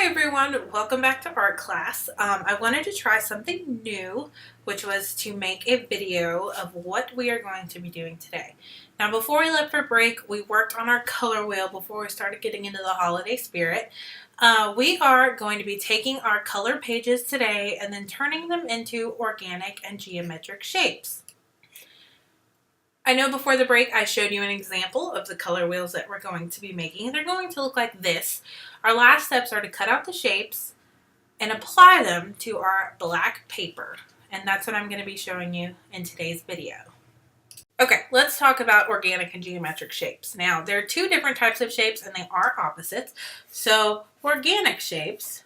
Hi everyone, welcome back to art class. I wanted to try something new, which was to make a video of what we are going to be doing today. Now before we left for break, we worked on our color wheel before we started getting into the holiday spirit. We are going to be taking our color pages today and then turning them into organic and geometric shapes. I know before the break I showed you an example of the color wheels that we're going to be making. They're going to look like this. Our last steps are to cut out the shapes and apply them to our black paper. And that's what I'm going to be showing you in today's video. Okay, let's talk about organic and geometric shapes. Now, there are two different types of shapes and they are opposites. So, organic shapes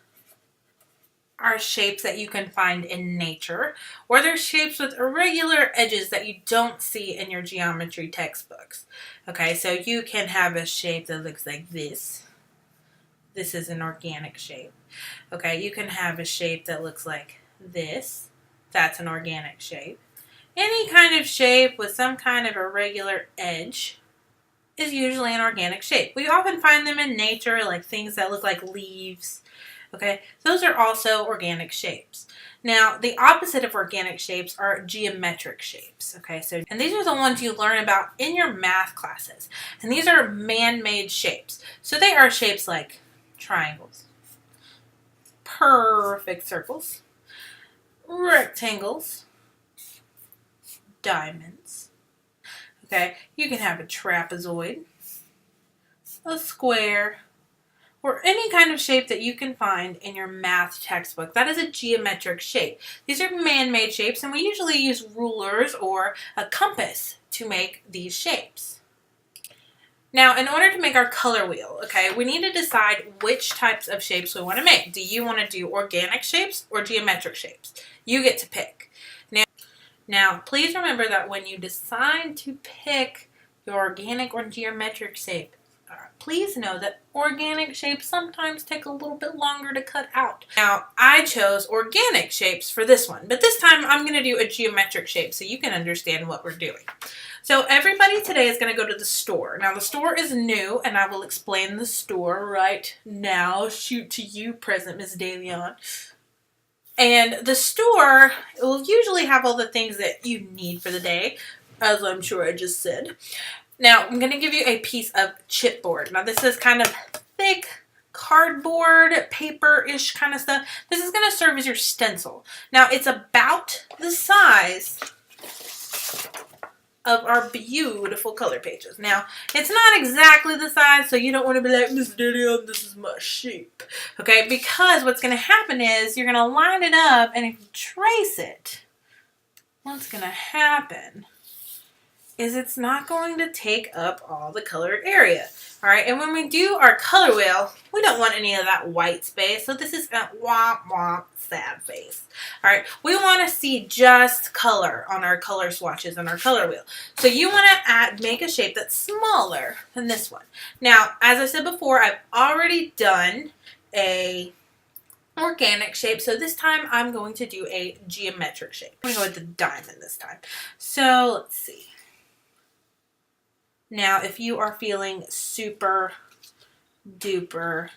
are shapes that you can find in nature, or they're shapes with irregular edges that you don't see in your geometry textbooks. Okay, so you can have a shape that looks like this. This is an organic shape. Okay, you can have a shape that looks like this. That's an organic shape. Any kind of shape with some kind of irregular edge is usually an organic shape. We often find them in nature, like things that look like leaves. Okay, those are also organic shapes. Now, the opposite of organic shapes are geometric shapes. Okay, and these are the ones you learn about in your math classes. And these are man-made shapes. So they are shapes like triangles, perfect circles, rectangles, diamonds. Okay, you can have a trapezoid, a square, or any kind of shape that you can find in your math textbook. That is a geometric shape. These are man-made shapes, and we usually use rulers or a compass to make these shapes. Now, in order to make our color wheel, okay, we need to decide which types of shapes we want to make. Do you want to do organic shapes or geometric shapes? You get to pick. Now, please remember that when you decide to pick your organic or geometric shape, please know that organic shapes sometimes take a little bit longer to cut out. Now, I chose organic shapes for this one, but this time I'm going to do a geometric shape so you can understand what we're doing. So everybody today is going to go to the store. Now, the store is new, and I will explain the store right now. Shoot to you, present Ms. DeLeon. And the store will usually have all the things that you need for the day, as I'm sure I just said. Now, I'm going to give you a piece of chipboard. Now, this is kind of thick cardboard, paper-ish kind of stuff. This is going to serve as your stencil. Now, it's about the size of our beautiful color pages. Now, it's not exactly the size, so you don't want to be like, Miss Didion, this is my shape. Okay, because what's going to happen is you're going to line it up, and if you trace it, what's going to happen is it's not going to take up all the colored area. All right, and when we do our color wheel, we don't want any of that white space, so this is a womp womp sad face. All right, we want to see just color on our color swatches on our color wheel. So you want to make a shape that's smaller than this one. Now, as I said before, I've already done a organic shape, so this time I'm going to do a geometric shape. I'm going to go with the diamond this time. So let's see. Now, if you are feeling super duper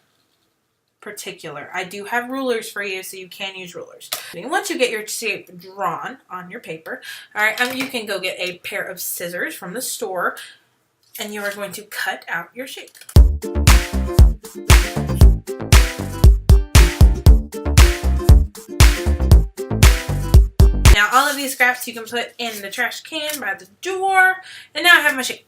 particular, I do have rulers for you, so you can use rulers. Once you get your shape drawn on your paper, all right, you can go get a pair of scissors from the store, and you are going to cut out your shape. Now, all of these scraps you can put in the trash can by the door, and now I have my shape.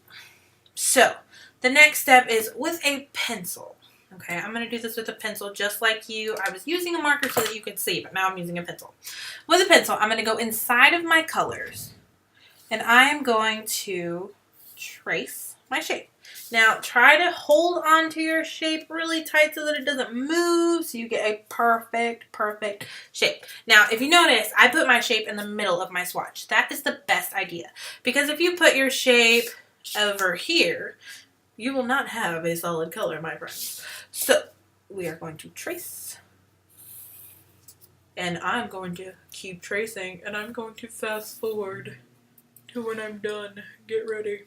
So, the next step is with a pencil. Okay, I'm going to do this with a pencil just like you. I was using a marker so that you could see, but now I'm using a pencil. With a pencil, I'm going to go inside of my colors, and I am going to trace my shape. Now, try to hold on to your shape really tight so that it doesn't move, so you get a perfect shape. Now, if you notice, I put my shape in the middle of my swatch. That is the best idea, because if you put your shape over here, you will not have a solid color, my friends. So, we are going to trace. And I'm going to keep tracing, and I'm going to fast forward to when I'm done. Get ready.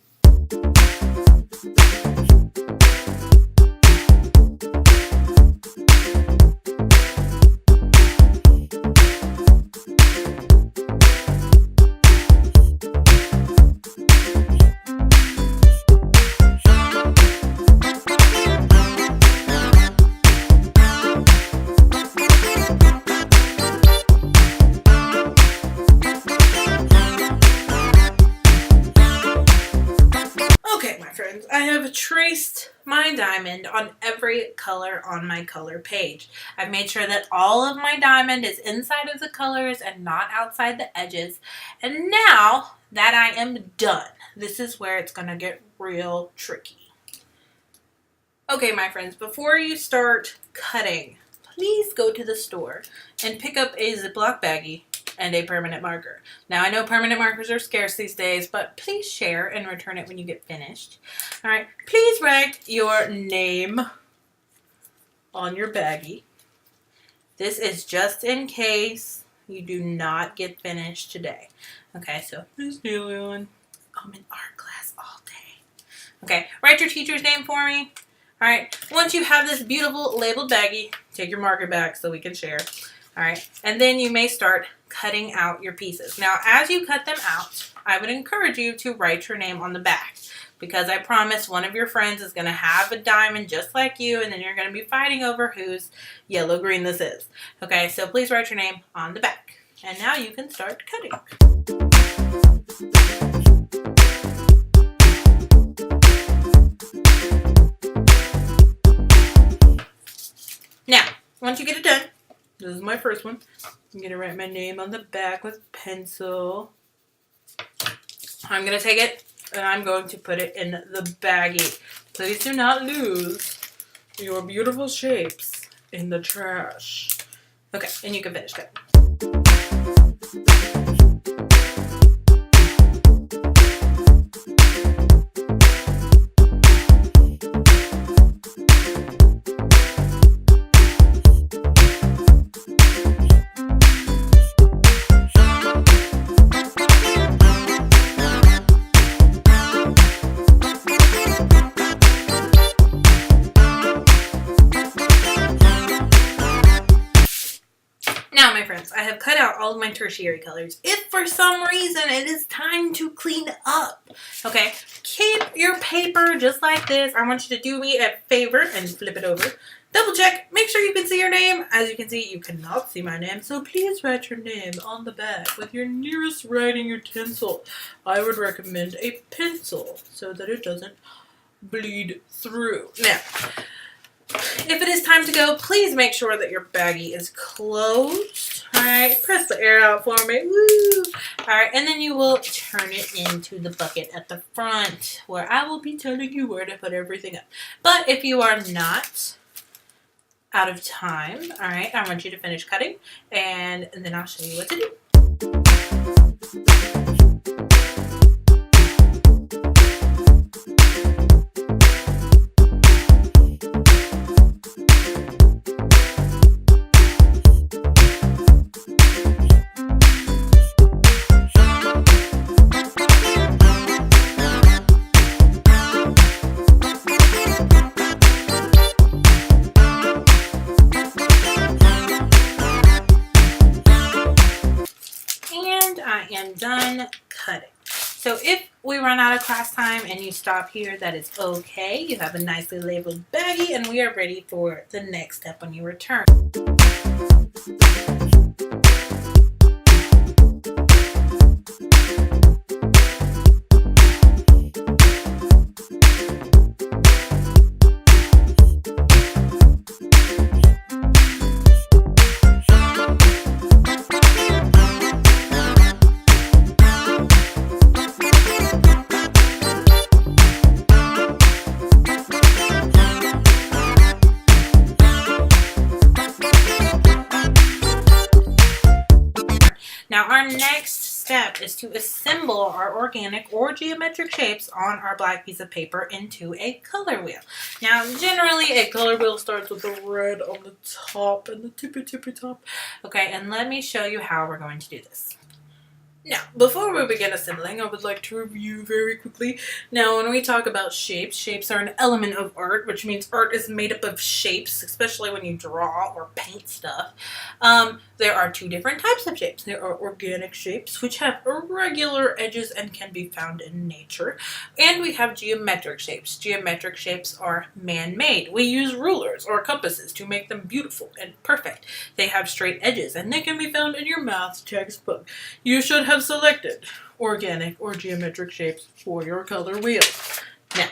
diamond on every color on my color page. I've made sure that all of my diamond is inside of the colors and not outside the edges. And now that I am done, this is where it's going to get real tricky. Okay, my friends, before you start cutting, please go to the store and pick up a Ziploc baggie and a permanent marker. Now, I know permanent markers are scarce these days, but please share and return it when you get finished. All right, please write your name on your baggie. This is just in case you do not get finished today. Okay, so Miss Leon, I'm in art class all day. Okay, write your teacher's name for me. All right, once you have this beautiful labeled baggie, take your marker back so we can share. All right, and then you may start cutting out your pieces. Now, as you cut them out, I would encourage you to write your name on the back, because I promise one of your friends is going to have a diamond just like you, and then you're going to be fighting over whose yellow green this is. Okay, so please write your name on the back. And now you can start cutting. Now, once you get it done, this is my first one. I'm going to write my name on the back with pencil. I'm going to take it and I'm going to put it in the baggie. Please do not lose your beautiful shapes in the trash. Okay, and you can finish cutting. Now, my friends, I have cut out all of my tertiary colors. If for some reason it is time to clean up, okay, keep your paper just like this. I want you to do me a favor and flip it over. Double check, make sure you can see your name. As you can see, you cannot see my name, so please write your name on the back with your nearest writing utensil. I would recommend a pencil so that it doesn't bleed through. Now, if it is time to go, please make sure that your baggie is closed. All right, press the air out for me. Woo! All right, and then you will turn it into the bucket at the front where I will be telling you where to put everything up. But if you are not out of time, all right, I want you to finish cutting and then I'll show you what to do. I am done cutting. So if we run out of class time and you stop here, that is okay. You have a nicely labeled baggie and we are ready for the next step when you return. Now our next step is to assemble our organic or geometric shapes on our black piece of paper into a color wheel. Now generally a color wheel starts with the red on the top and the tippy top. Okay, and let me show you how we're going to do this. Now, before we begin assembling, I would like to review very quickly. Now, when we talk about shapes, shapes are an element of art, which means art is made up of shapes, especially when you draw or paint stuff. There are two different types of shapes. There are organic shapes, which have irregular edges and can be found in nature. And we have geometric shapes. Geometric shapes are man-made. We use rulers or compasses to make them beautiful and perfect. They have straight edges, and they can be found in your math textbook. You should have selected organic or geometric shapes for your color wheel. Now,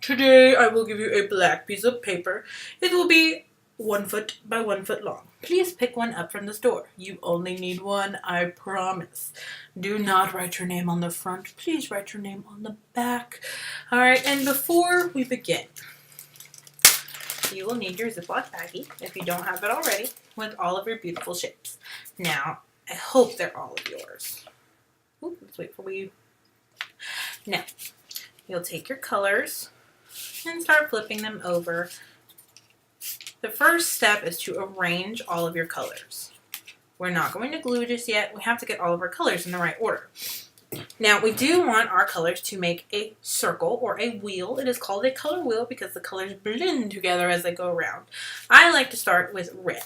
Today I will give you a black piece of paper. It will be 1 foot by 1 foot long. Please pick one up from the store. You only need one, I promise. Do not write your name on the front. Please write your name on the back. Alright, and before we begin, you will need your Ziploc baggie, if you don't have it already, with all of your beautiful shapes. Now, I hope they're all of yours. Ooh, let's wait for we. Now, you'll take your colors and start flipping them over. The first step is to arrange all of your colors. We're not going to glue just yet. We have to get all of our colors in the right order. Now, we do want our colors to make a circle or a wheel. It is called a color wheel because the colors blend together as they go around. I like to start with red.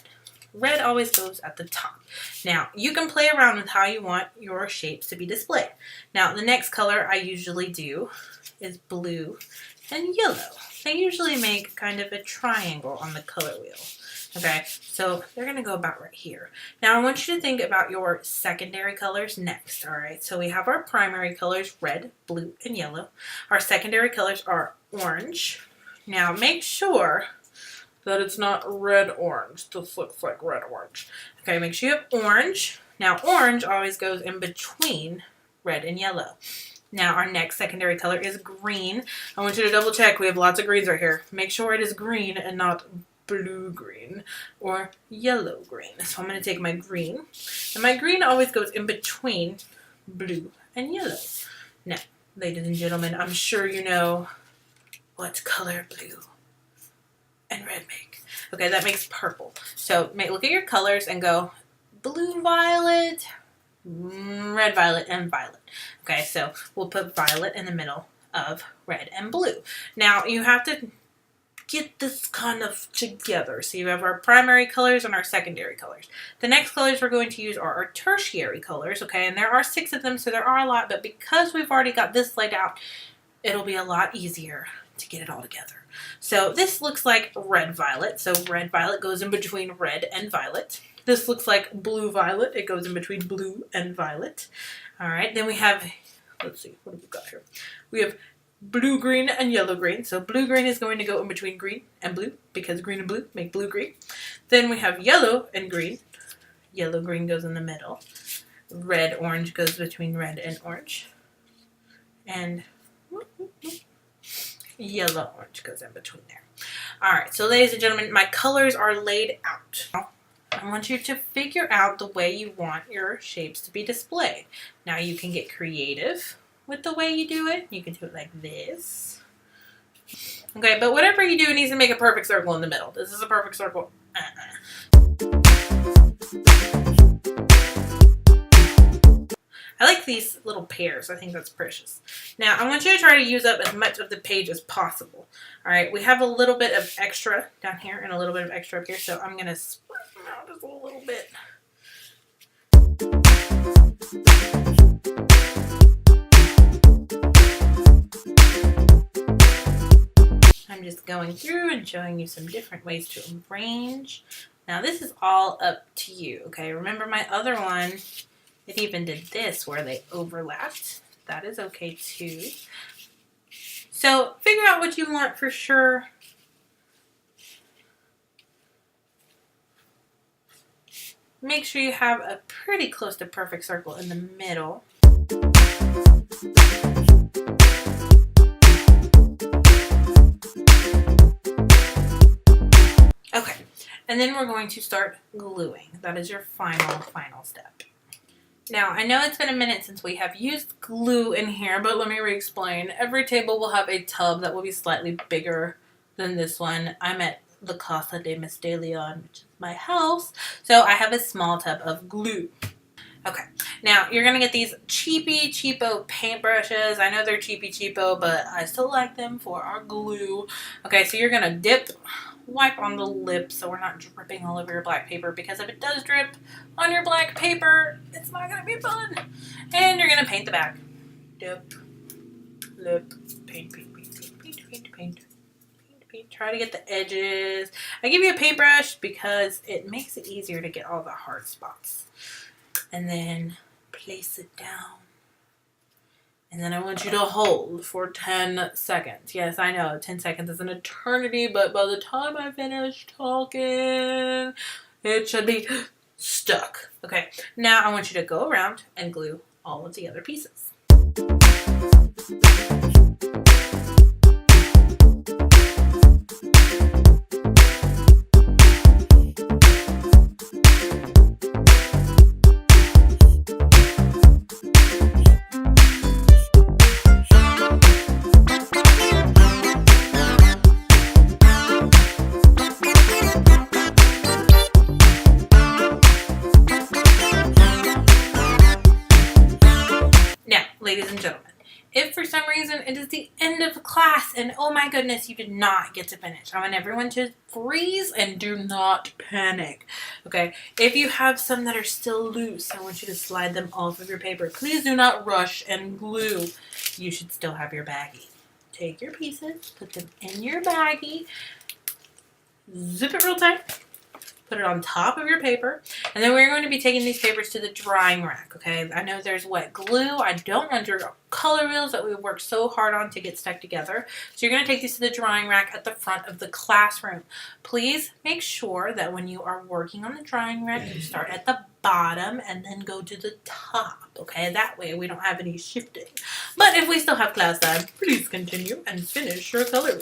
Red always goes at the top. Now, you can play around with how you want your shapes to be displayed. Now, the next color I usually do is blue and yellow. They usually make kind of a triangle on the color wheel. Okay, so they're going to go about right here. Now, I want you to think about your secondary colors next, all right? So we have our primary colors, red, blue, and yellow. Our secondary colors are orange. Now, make sure that it's not red-orange. This looks like red-orange. Okay, make sure you have orange. Now, orange always goes in between red and yellow. Now, our next secondary color is green. I want you to double check. We have lots of greens right here. Make sure it is green and not blue-green or yellow-green. So I'm going to take my green. And my green always goes in between blue and yellow. Now, ladies and gentlemen, I'm sure you know what color blue and red make. Okay, that makes purple. So look at your colors and go blue, violet, red, violet, and violet. Okay, so we'll put violet in the middle of red and blue. Now, you have to get this kind of together. So you have our primary colors and our secondary colors. The next colors we're going to use are our tertiary colors, okay? And there are 6 of them, so there are a lot, but because we've already got this laid out, it'll be a lot easier to get it all together. So this looks like red-violet. So red-violet goes in between red and violet. This looks like blue-violet. It goes in between blue and violet. All right, then we have, let's see, what have we got here? We have blue-green and yellow-green. So blue-green is going to go in between green and blue because green and blue make blue-green. Then we have yellow and green. Yellow-green goes in the middle. Red-orange goes between red and orange. And yellow-orange goes in between there. All right, so ladies and gentlemen, my colors are laid out. I want you to figure out the way you want your shapes to be displayed. Now, you can get creative with the way you do it. You can do it like this. Okay, but whatever you do, it needs to make a perfect circle in the middle. This is a perfect circle. I like these little pairs. I think that's precious. Now, I want you to try to use up as much of the page as possible. All right, we have a little bit of extra down here and a little bit of extra up here, so I'm going to spread them out just a little bit. I'm just going through and showing you some different ways to arrange. Now, this is all up to you, okay? Remember my other one, it even did this where they overlapped. That is okay too. So figure out what you want for sure. Make sure you have a pretty close to perfect circle in the middle. Okay, and then we're going to start gluing. That is your final step. Now, I know it's been a minute since we have used glue in here, but let me re-explain. Every table will have a tub that will be slightly bigger than this one. I'm at the Casa de Miss De Leon, which is my house, so I have a small tub of glue. Okay, now you're going to get these cheapo paintbrushes. I know they're cheapo, but I still like them for our glue. Okay, so you're going to dip, wipe on the lip so we're not dripping all over your black paper, because if it does drip on your black paper, it's not going to be fun. And you're going to paint the back. Dip, lip, paint. Try to get the edges. I give you a paintbrush because it makes it easier to get all the hard spots. And then place it down. And then I want you to hold for 10 seconds. Yes, I know, 10 seconds is an eternity, but by the time I finish talking, it should be stuck. Okay, now I want you to go around and glue all of the other pieces. Ladies and gentlemen, if for some reason it is the end of class and oh my goodness, you did not get to finish, I want everyone to freeze and do not panic. Okay, if you have some that are still loose, I want you to slide them off of your paper. Please do not rush and glue. You should still have your baggie. Take your pieces, put them in your baggie, zip it real tight. Put it on top of your paper, and then we're going to be taking these papers to the drying rack, okay? I know there's wet glue. I don't want your color wheels that we worked so hard on to get stuck together. So you're going to take these to the drying rack at the front of the classroom. Please make sure that when you are working on the drying rack, you start at the bottom and then go to the top, okay? That way we don't have any shifting. But if we still have class time, please continue and finish your color.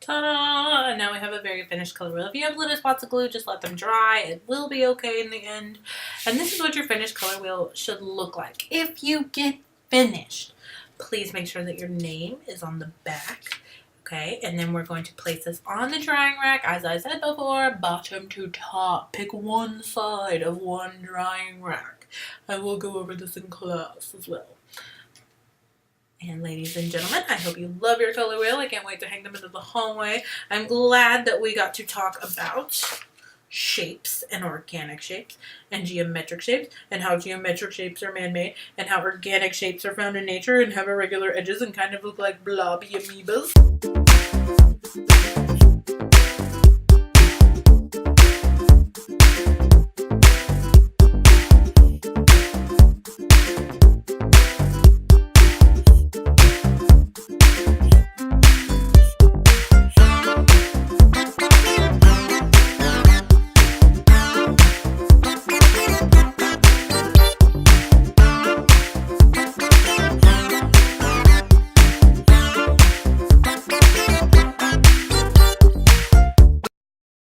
Ta-da! And now we have a very finished color wheel. If you have little spots of glue, just let them dry. It will be okay in the end. And this is what your finished color wheel should look like. If you get finished, please make sure that your name is on the back. Okay, and then we're going to place this on the drying rack. As I said before, bottom to top. Pick one side of one drying rack. I will go over this in class as well. And ladies and gentlemen, I hope you love your color wheel. I can't wait to hang them into the hallway. I'm glad that we got to talk about shapes and organic shapes and geometric shapes and how geometric shapes are man-made and how organic shapes are found in nature and have irregular edges and kind of look like blobby amoebas.